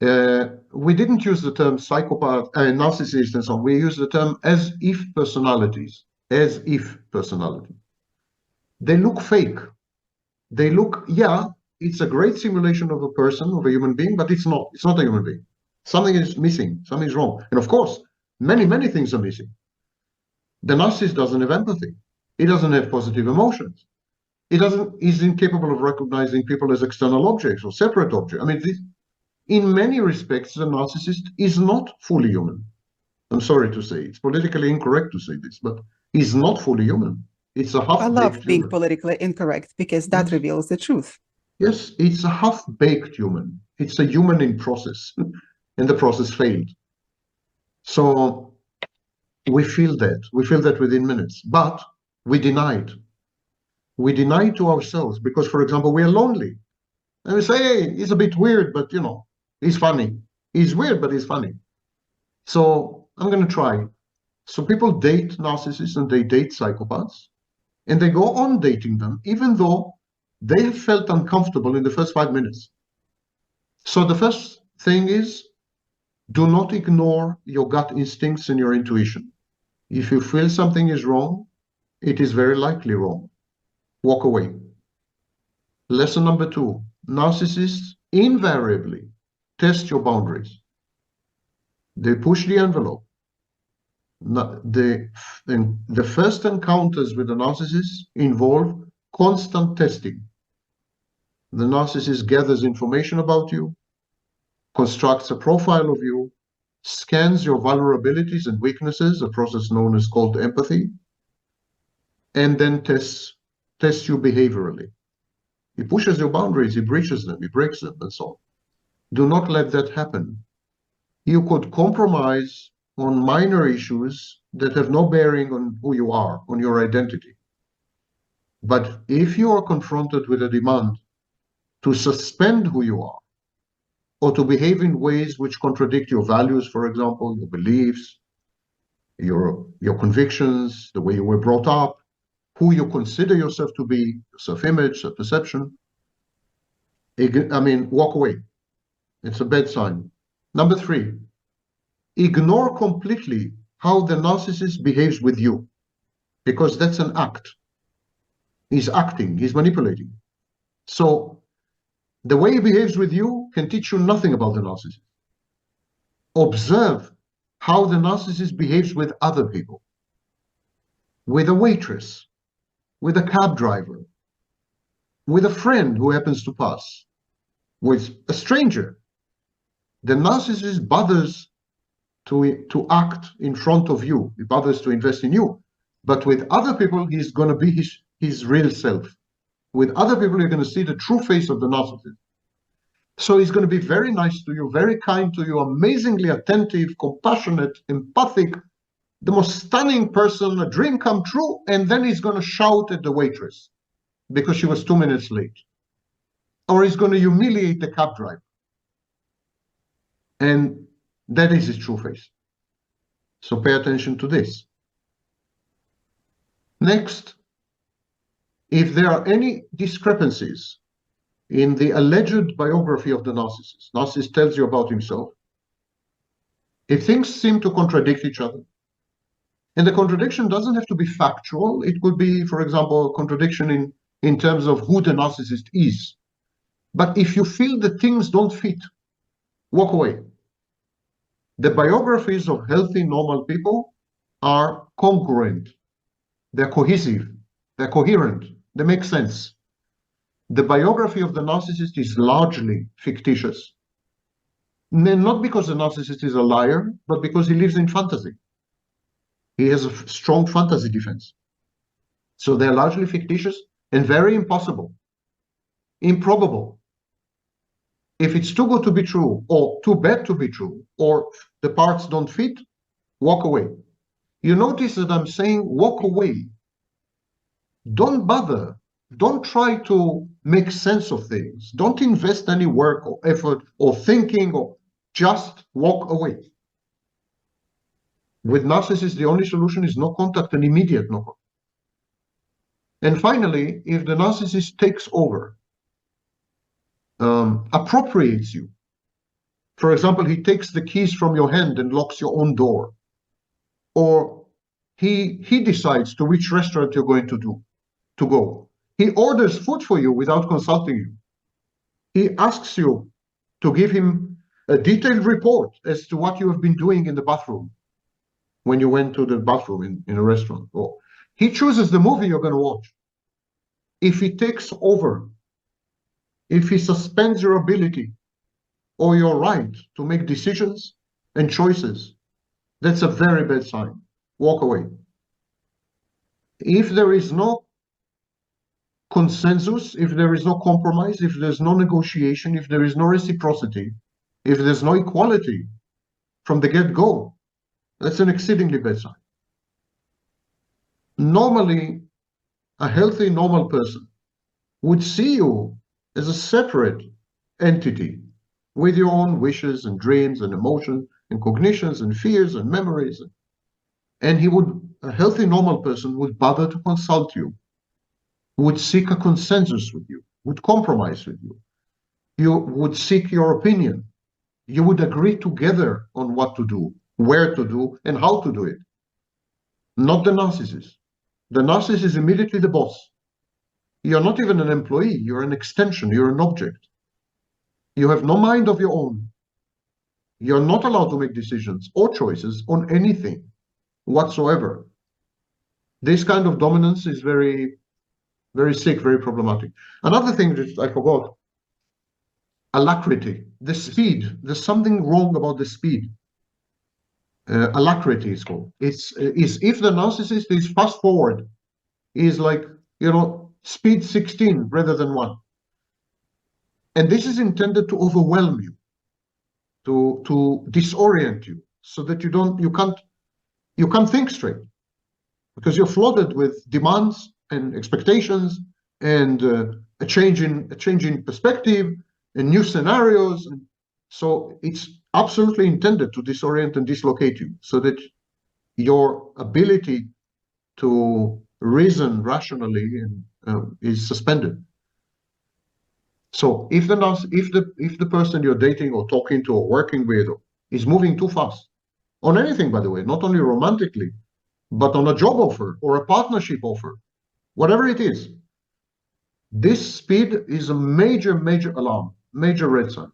We didn't use the term psychopath, narcissist, and so on. We use the term as if personalities, as if personality. They look fake. They look, yeah, it's a great simulation of a person, of a human being, but it's not. It's not a human being. Something is missing. Something is wrong. And of course, many, many things are missing. The narcissist doesn't have empathy. He doesn't have positive emotions. He's incapable of recognizing people as external objects or separate objects. I mean, in many respects, the narcissist is not fully human. I'm sorry to say, it's politically incorrect to say this, but he's not fully human. It's a half-baked I love being human. politically incorrect because that Yes. reveals the truth. Yes, it's a half-baked human. It's a human in process, and the process failed. So we feel that. We feel that within minutes, but we deny it. We deny it to ourselves because, for example, we are lonely. And we say, hey, he's a bit weird, but, he's funny. He's weird, but he's funny. So I'm going to try. So people date narcissists and they date psychopaths, and they go on dating them, even though they have felt uncomfortable in the first 5 minutes. So the first thing is, do not ignore your gut instincts and your intuition. If you feel something is wrong, it is very likely wrong. Walk away. Lesson number 2, narcissists invariably test your boundaries. They push the envelope. The first encounters with the narcissist involve constant testing. The narcissist gathers information about you, constructs a profile of you, scans your vulnerabilities and weaknesses, a process known as called empathy, and then tests you behaviorally. He pushes your boundaries, he breaches them, he breaks them, and so on. Do not let that happen. You could compromise on minor issues that have no bearing on who you are, on your identity. But if you are confronted with a demand to suspend who you are, or to behave in ways which contradict your values, for example, your beliefs, your convictions, the way you were brought up, who you consider yourself to be, self-image, self-perception, walk away. It's a bad sign. Number 3, ignore completely how the narcissist behaves with you, because that's an act. He's acting, he's manipulating. So the way he behaves with you can teach you nothing about the narcissist. Observe how the narcissist behaves with other people, with a waitress, with a cab driver, with a friend who happens to pass, with a stranger. The narcissist bothers to act in front of you. He bothers to invest in you. But with other people, he's going to be his real self. With other people, you're going to see the true face of the narcissist. So he's going to be very nice to you, very kind to you, amazingly attentive, compassionate, empathic, the most stunning person, a dream come true, and then he's going to shout at the waitress because she was 2 minutes late. Or he's going to humiliate the cab driver. And that is his true face. So pay attention to this. Next, if there are any discrepancies in the alleged biography of the narcissist tells you about himself, if things seem to contradict each other, and the contradiction doesn't have to be factual, it could be, for example, a contradiction in terms of who the narcissist is. But if you feel that things don't fit, walk away. The biographies of healthy, normal people are congruent. They're cohesive. They're coherent. They make sense. The biography of the narcissist is largely fictitious. Not because the narcissist is a liar, but because he lives in fantasy. He has a strong fantasy defense. So they're largely fictitious and very impossible, improbable. If it's too good to be true, or too bad to be true, or the parts don't fit, walk away. You notice that I'm saying walk away. Don't bother. Don't try to make sense of things. Don't invest any work or effort or thinking, or just walk away. With narcissists, the only solution is no contact, and immediate no contact. And finally, if the narcissist takes over, appropriates you, For example, he takes the keys from your hand and locks your own door. Or he decides to which restaurant you're going to go. He orders food for you without consulting you. He asks you to give him a detailed report as to what you have been doing in the bathroom when you went to the bathroom in a restaurant. Or he chooses the movie you're going to watch. If he takes over, if he suspends your ability or your right to make decisions and choices, that's a very bad sign. Walk away. If there is no consensus, if there is no compromise, if there's no negotiation, if there is no reciprocity, if there's no equality from the get-go, that's an exceedingly bad sign. Normally, a healthy, normal person would see you as a separate entity with your own wishes and dreams and emotions and cognitions and fears and memories. And a healthy, normal person would bother to consult you, would seek a consensus with you, would compromise with you. You would seek your opinion. You would agree together on what to do, where to do, and how to do it. Not the narcissist. The narcissist is immediately the boss. You're not even an employee. You're an extension. You're an object. You have no mind of your own. You're not allowed to make decisions or choices on anything whatsoever. This kind of dominance is very, very sick, very problematic. Another thing that I forgot, alacrity, the speed. There's something wrong about the speed. Alacrity is called. Is if the narcissist is fast forward, is like, speed 16 rather than 1. And this is intended to overwhelm you, to disorient you, so that you can't think straight, because you're flooded with demands and expectations and a change in perspective and new scenarios. And so it's absolutely intended to disorient and dislocate you, so that your ability to reason rationally is suspended. So if the person you're dating or talking to or working with is moving too fast on anything, by the way, not only romantically, but on a job offer or a partnership offer, whatever it is, this speed is a major, major alarm, major red sign.